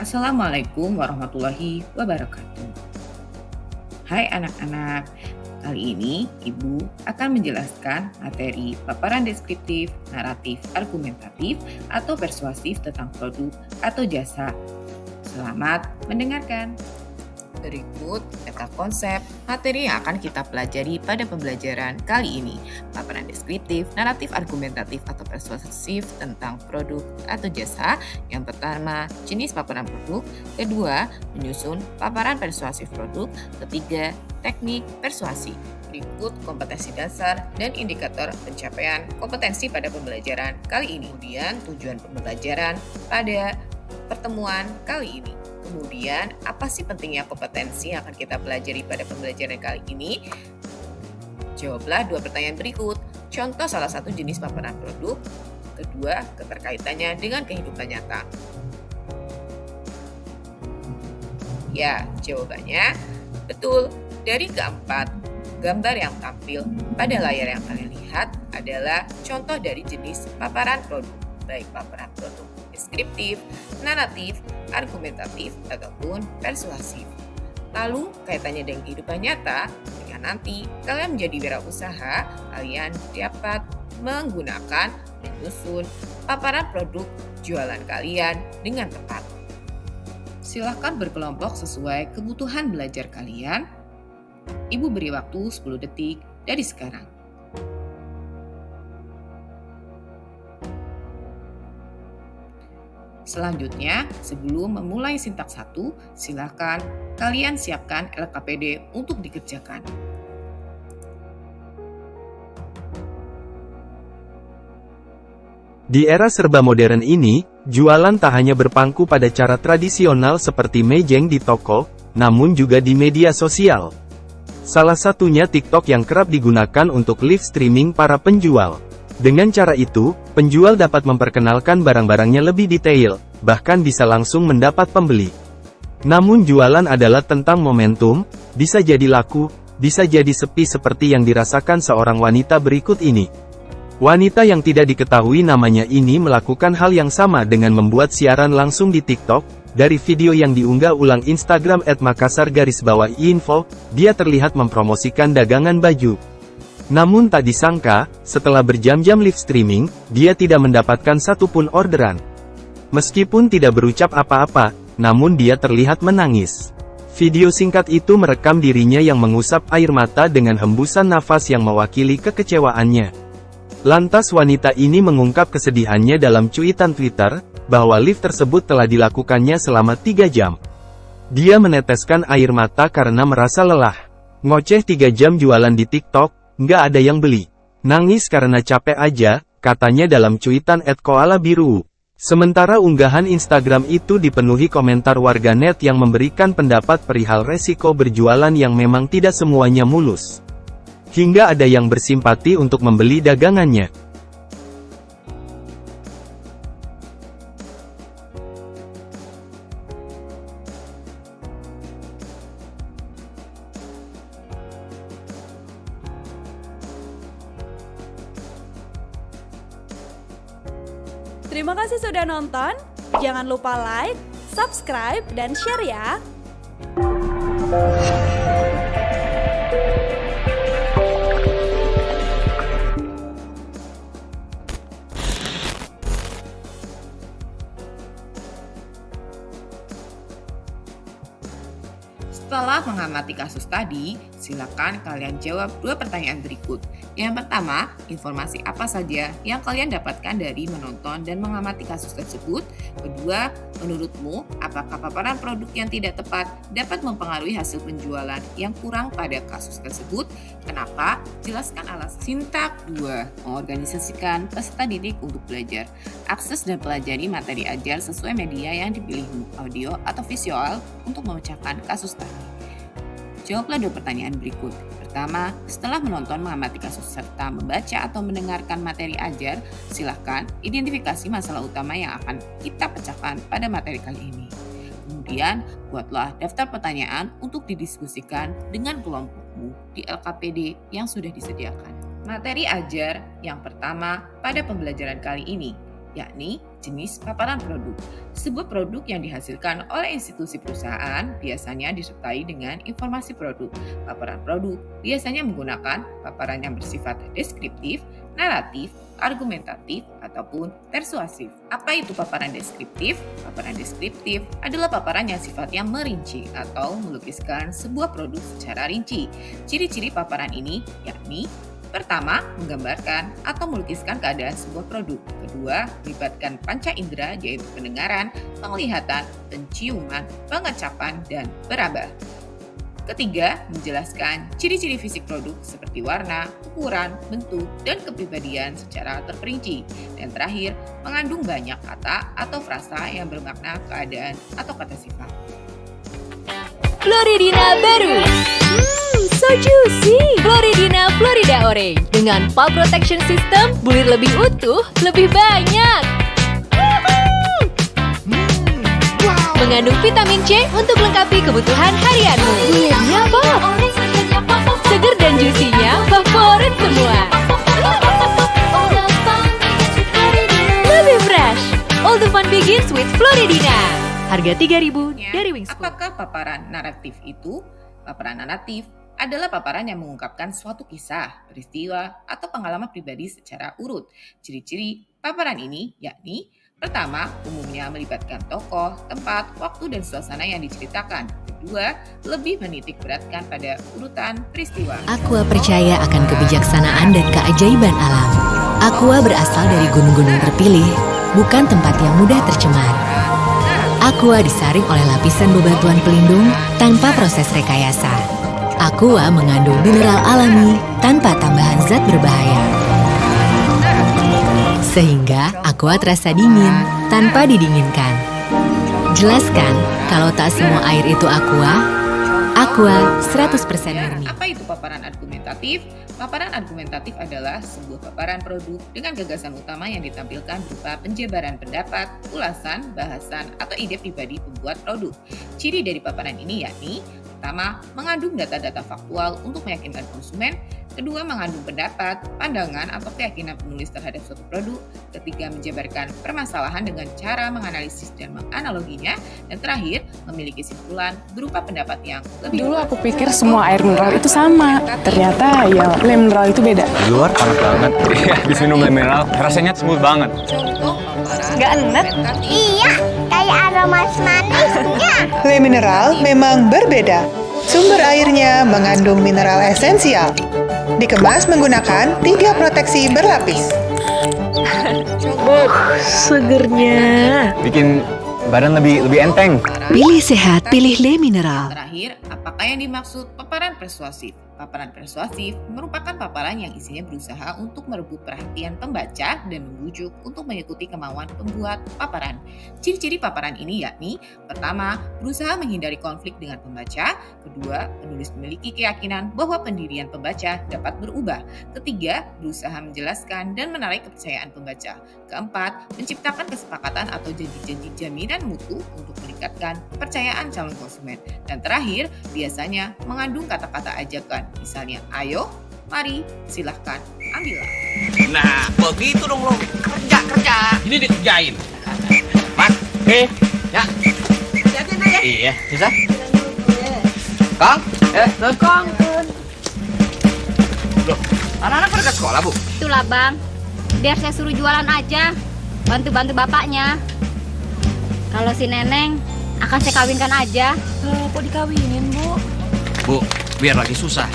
Assalamualaikum warahmatullahi wabarakatuh. Hai anak-anak, kali ini Ibu akan menjelaskan materi paparan deskriptif, naratif, argumentatif, atau persuasif tentang produk atau jasa. Selamat mendengarkan. Berikut peta konsep materi yang akan kita pelajari pada pembelajaran kali ini. Paparan deskriptif, naratif, argumentatif, atau persuasif tentang produk atau jasa. Yang pertama, jenis paparan produk. Kedua, menyusun paparan persuasif produk. Ketiga, teknik persuasi. Berikut kompetensi dasar dan indikator pencapaian kompetensi pada pembelajaran kali ini. Kemudian tujuan pembelajaran pada pertemuan kali ini. Kemudian, apa sih pentingnya kompetensi yang akan kita pelajari pada pembelajaran kali ini? Jawablah dua pertanyaan berikut. Contoh salah satu jenis paparan produk. Kedua, keterkaitannya dengan kehidupan nyata. Ya, jawabannya betul. Dari keempat, gambar yang tampil pada layar yang kalian lihat adalah contoh dari jenis paparan produk, baik paparan produk deskriptif, naratif, argumentatif, ataupun persuasif. Lalu, kaitannya dengan kehidupan nyata, jika nanti kalian menjadi wirausaha, kalian dapat menggunakan menyusun paparan produk jualan kalian dengan tepat. Silakan berkelompok sesuai kebutuhan belajar kalian. Ibu beri waktu 10 detik dari sekarang. Selanjutnya, sebelum memulai sintaks 1, silakan kalian siapkan LKPD untuk dikerjakan. Di era serba modern ini, jualan tak hanya berpangku pada cara tradisional seperti mejeng di toko, namun juga di media sosial. Salah satunya TikTok yang kerap digunakan untuk live streaming para penjual. Dengan cara itu, penjual dapat memperkenalkan barang-barangnya lebih detail, bahkan bisa langsung mendapat pembeli. Namun jualan adalah tentang momentum, bisa jadi laku, bisa jadi sepi seperti yang dirasakan seorang wanita berikut ini. Wanita yang tidak diketahui namanya ini melakukan hal yang sama dengan membuat siaran langsung di TikTok. Dari video yang diunggah ulang Instagram @makassar_info, dia terlihat mempromosikan dagangan baju. Namun tak disangka, setelah berjam-jam live streaming, dia tidak mendapatkan satupun orderan. Meskipun tidak berucap apa-apa, namun dia terlihat menangis. Video singkat itu merekam dirinya yang mengusap air mata dengan hembusan nafas yang mewakili kekecewaannya. Lantas wanita ini mengungkap kesedihannya dalam cuitan Twitter, bahwa live tersebut telah dilakukannya selama 3 jam. Dia meneteskan air mata karena merasa lelah. Ngoceh 3 jam jualan di TikTok, nggak ada yang beli. Nangis karena capek aja, katanya dalam cuitan @koalabiru. Sementara unggahan Instagram itu dipenuhi komentar warganet yang memberikan pendapat perihal resiko berjualan yang memang tidak semuanya mulus. Hingga ada yang bersimpati untuk membeli dagangannya. Terima kasih sudah nonton. Jangan lupa like, subscribe, dan share ya. Setelah mengamati kasus tadi, silakan kalian jawab 2 pertanyaan berikut. Yang pertama, informasi apa saja yang kalian dapatkan dari menonton dan mengamati kasus tersebut? Kedua, menurutmu, apakah paparan produk yang tidak tepat dapat mempengaruhi hasil penjualan yang kurang pada kasus tersebut? Kenapa? Jelaskan alasan. Sintak 2, mengorganisasikan peserta didik untuk belajar. Akses dan pelajari materi ajar sesuai media yang dipilihmu, audio atau visual, untuk memecahkan kasus tadi. Jawablah 2 pertanyaan berikut. Pertama, setelah menonton, mengamati kasus, serta membaca atau mendengarkan materi ajar, silakan identifikasi masalah utama yang akan kita pecahkan pada materi kali ini. Kemudian, buatlah daftar pertanyaan untuk didiskusikan dengan kelompokmu di LKPD yang sudah disediakan. Materi ajar yang pertama pada pembelajaran kali ini. yakni jenis paparan produk. Sebuah produk yang dihasilkan oleh institusi perusahaan biasanya disertai dengan informasi produk. Paparan produk biasanya menggunakan paparan yang bersifat deskriptif, naratif, argumentatif, ataupun persuasif. Apa itu paparan deskriptif? Paparan deskriptif adalah paparan yang sifatnya merinci atau melukiskan sebuah produk secara rinci. Ciri-ciri paparan ini yakni: pertama, menggambarkan atau melukiskan keadaan sebuah produk. Kedua, melibatkan panca indera yaitu pendengaran, penglihatan, penciuman, pengecapan, dan peraba. Ketiga, menjelaskan ciri-ciri fisik produk seperti warna, ukuran, bentuk, dan kepribadian secara terperinci. Dan terakhir, mengandung banyak kata atau frasa yang bermakna keadaan atau kata sifat. Floridina baru. So juicy. Floridina Florida Orange dengan Pulp Protection System, bulir lebih utuh, lebih banyak. Mengandung vitamin C untuk lengkapi kebutuhan harianmu. Bulirnya pop. Seger dan juicy-nya favorit semua. Lebih fresh. All the fun begins with Floridina. Harga 3.000 dari Wingspun. Apakah paparan naratif itu? Paparan naratif adalah paparan yang mengungkapkan suatu kisah, peristiwa, atau pengalaman pribadi secara urut. Ciri-ciri paparan ini yakni: pertama, umumnya melibatkan tokoh, tempat, waktu, dan suasana yang diceritakan. Kedua, lebih menitik beratkan pada urutan peristiwa. Aqua percaya akan kebijaksanaan dan keajaiban alam. Aqua berasal dari gunung-gunung terpilih, bukan tempat yang mudah tercemar. Aqua disaring oleh lapisan bebatuan pelindung tanpa proses rekayasa. Aqua mengandung mineral alami tanpa tambahan zat berbahaya. Sehingga Aqua terasa dingin tanpa didinginkan. Jelaskan kalau tak semua air itu Aqua. Aqua 100% murni. Apa itu paparan argumentatif? Paparan argumentatif adalah sebuah paparan produk dengan gagasan utama yang ditampilkan berupa penjabaran pendapat, ulasan, bahasan, atau ide pribadi pembuat produk. Ciri dari paparan ini yakni: pertama, mengandung data-data faktual untuk meyakinkan konsumen. Kedua, mengandung pendapat, pandangan, atau keyakinan penulis terhadap suatu produk. Ketiga, menjabarkan permasalahan dengan cara menganalisis dan menganaloginya. Dan terakhir, memiliki kesimpulan berupa pendapat yang lebih Dulu luas. aku pikir semua air mineral itu sama. Ternyata ya lem mineral itu beda. Di luar panas banget. Iya, habis minum lem mineral, rasanya smooth banget. Contoh paparan Nggak enak. argumentatif. Iya, kayak aroma manisnya. Le mineral memang berbeda. Sumber airnya mengandung mineral esensial. Dikemas menggunakan 3 proteksi berlapis. Segernya. Bikin badan lebih enteng. Pilih sehat, pilih Le Mineral. Terakhir, apakah yang dimaksud paparan persuasif? Paparan persuasif merupakan paparan yang isinya berusaha untuk merebut perhatian pembaca dan membujuk untuk mengikuti kemauan pembuat paparan. Ciri-ciri paparan ini yakni: pertama, berusaha menghindari konflik dengan pembaca. Kedua, penulis memiliki keyakinan bahwa pendirian pembaca dapat berubah. Ketiga, berusaha menjelaskan dan menarik kepercayaan pembaca. Keempat, menciptakan kesepakatan atau janji-janji jaminan mutu untuk meningkatkan kepercayaan calon konsumen. Dan terakhir, biasanya mengandung kata-kata ajakan, misalnya ayo, mari, silahkan, ambillah. Nah, begitu dong lo. Kerja. Ini dikerjain. Mas, ya. Iya, bisa. Kang, Kang. Loh, anak-anak pada ke sekolah, Bu? Itulah bang, biar saya suruh jualan aja, bantu-bantu bapaknya. Kalau si Neneng akan saya kawinkan aja. Kok dikawinin, Bu? Bu, biar lagi susah.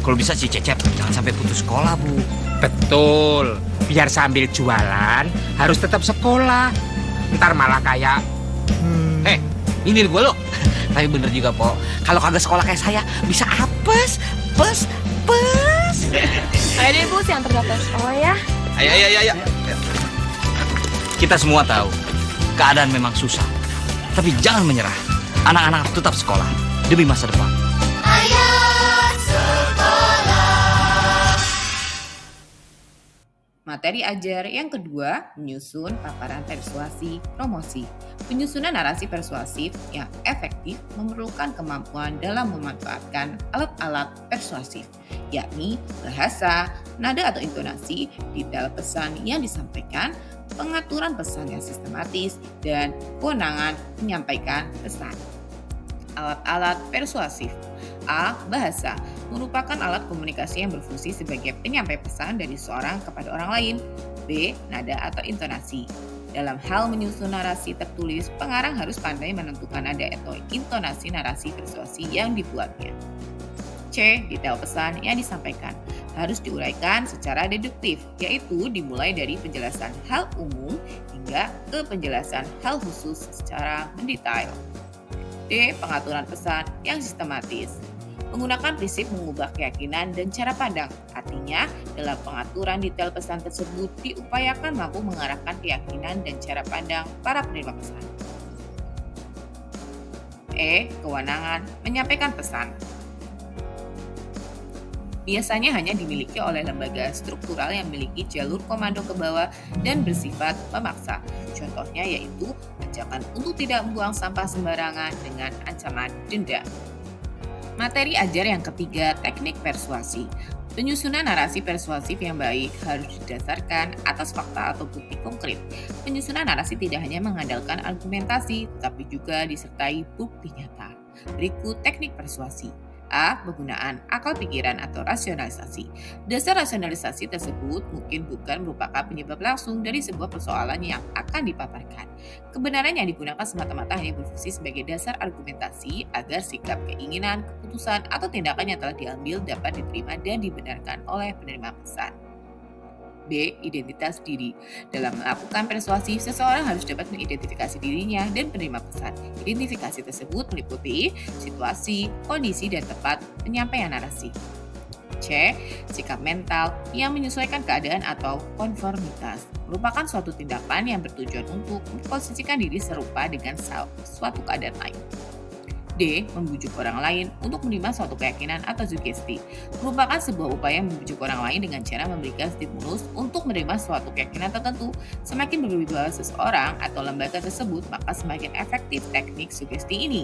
Kalau bisa si Cecep jangan sampai putus sekolah, Bu. Betul, biar sambil jualan harus tetap sekolah. Ntar malah kayak Ini gue lo. Tapi bener juga, Po. Kalau kagak sekolah kayak saya, bisa apes. Ayo deh, Bu, yang terdapat. Oh ya? Ayo. Kita semua tahu, keadaan memang susah. Tapi jangan menyerah. Anak-anak tetap sekolah demi masa depan. Materi ajar yang kedua, menyusun paparan persuasi promosi. Penyusunan narasi persuasif yang efektif memerlukan kemampuan dalam memanfaatkan alat-alat persuasif, yakni bahasa, nada atau intonasi di dalam pesan yang disampaikan, pengaturan pesan yang sistematis, dan kewenangan menyampaikan pesan. Alat-alat persuasif. A. Bahasa merupakan alat komunikasi yang berfungsi sebagai penyampai pesan dari seorang kepada orang lain. B. Nada atau intonasi. Dalam hal menyusun narasi tertulis, pengarang harus pandai menentukan nada atau intonasi narasi persuasi yang dibuatnya. C. Detail pesan yang disampaikan harus diuraikan secara deduktif, yaitu dimulai dari penjelasan hal umum hingga ke penjelasan hal khusus secara mendetail. D. Pengaturan pesan yang sistematis menggunakan prinsip mengubah keyakinan dan cara pandang. Artinya, dalam pengaturan detail pesan tersebut diupayakan mampu mengarahkan keyakinan dan cara pandang para penerima pesan. E. Kewenangan menyampaikan pesan biasanya hanya dimiliki oleh lembaga struktural yang memiliki jalur komando ke bawah dan bersifat memaksa. Contohnya yaitu ajakan untuk tidak membuang sampah sembarangan dengan ancaman denda. Materi ajar yang ketiga, teknik persuasi. Penyusunan narasi persuasif yang baik harus didasarkan atas fakta atau bukti konkret. Penyusunan narasi tidak hanya mengandalkan argumentasi, tetapi juga disertai bukti nyata. Berikut teknik persuasi. A. Penggunaan akal pikiran atau rasionalisasi. Dasar rasionalisasi tersebut mungkin bukan merupakan penyebab langsung dari sebuah persoalan yang akan dipaparkan. Kebenaran yang digunakan semata-mata hanya berfungsi sebagai dasar argumentasi agar sikap, keinginan, keputusan, atau tindakan yang telah diambil dapat diterima dan dibenarkan oleh penerima pesan. B. Identitas diri. Dalam melakukan persuasi, seseorang harus dapat mengidentifikasi dirinya dan penerima pesan. Identifikasi tersebut meliputi situasi, kondisi, dan tempat penyampaian narasi. C. Sikap mental yang menyesuaikan keadaan atau konformitas. Merupakan suatu tindakan yang bertujuan untuk memposisikan diri serupa dengan suatu keadaan lain. D. Membujuk orang lain untuk menerima suatu keyakinan atau sugesti. Merupakan sebuah upaya membujuk orang lain dengan cara memberikan stimulus untuk menerima suatu keyakinan tertentu. Semakin berwibawa seseorang atau lembaga tersebut, maka semakin efektif teknik sugesti ini.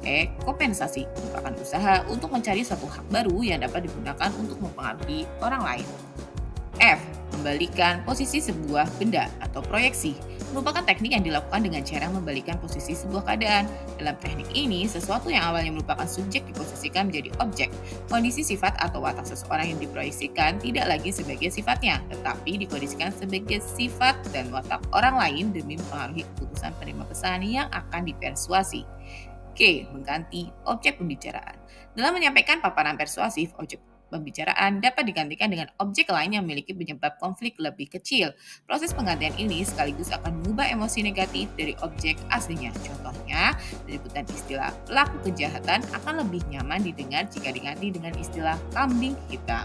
E. Kompensasi merupakan usaha untuk mencari suatu hak baru yang dapat digunakan untuk mempengaruhi orang lain. F. Membalikan posisi sebuah benda atau proyeksi. Merupakan teknik yang dilakukan dengan cara membalikan posisi sebuah keadaan. Dalam teknik ini, sesuatu yang awalnya merupakan subjek diposisikan menjadi objek. Kondisi sifat atau watak seseorang yang diproyeksikan tidak lagi sebagai sifatnya, tetapi dikondisikan sebagai sifat dan watak orang lain demi mempengaruhi keputusan penerima pesan yang akan dipersuasi. K. Mengganti objek pembicaraan. Dalam menyampaikan paparan persuasif, objek pembicaraan dapat digantikan dengan objek lain yang memiliki penyebab konflik lebih kecil. Proses penggantian ini sekaligus akan mengubah emosi negatif dari objek aslinya. Contohnya, penyebutan istilah pelaku kejahatan akan lebih nyaman didengar jika diganti dengan istilah kambing hitam.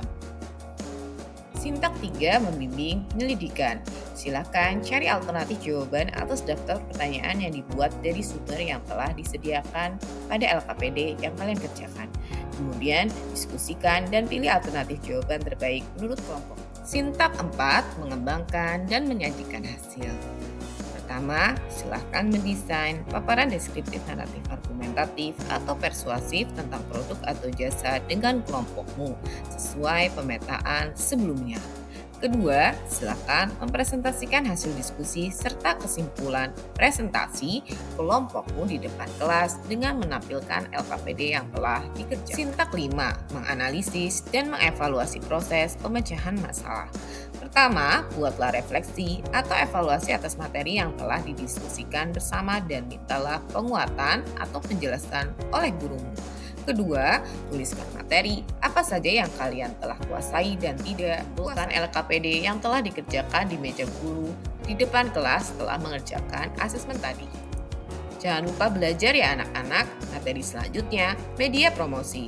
Sintak 3. Membimbing penyelidikan. Silakan cari alternatif jawaban atas daftar pertanyaan yang dibuat dari sumber yang telah disediakan pada LKPD yang kalian kerjakan. Kemudian diskusikan dan pilih alternatif jawaban terbaik menurut kelompok. Sintak 4. Mengembangkan dan menyajikan hasil. Pertama, silakan mendesain paparan deskriptif naratif argumentatif atau persuasif tentang produk atau jasa dengan kelompokmu sesuai pemetaan sebelumnya. Kedua, silakan mempresentasikan hasil diskusi serta kesimpulan presentasi kelompokmu di depan kelas dengan menampilkan LKPD yang telah dikerjakan. Sintak 5. Menganalisis dan mengevaluasi proses pemecahan masalah. Pertama, buatlah refleksi atau evaluasi atas materi yang telah didiskusikan bersama dan mintalah penguatan atau penjelasan oleh gurumu. Kedua, tuliskan materi apa saja yang kalian telah kuasai dan tidak. Bukan LKPD yang telah dikerjakan di meja guru di depan kelas setelah mengerjakan asesmen tadi. Jangan lupa belajar ya anak-anak. Materi selanjutnya, media promosi.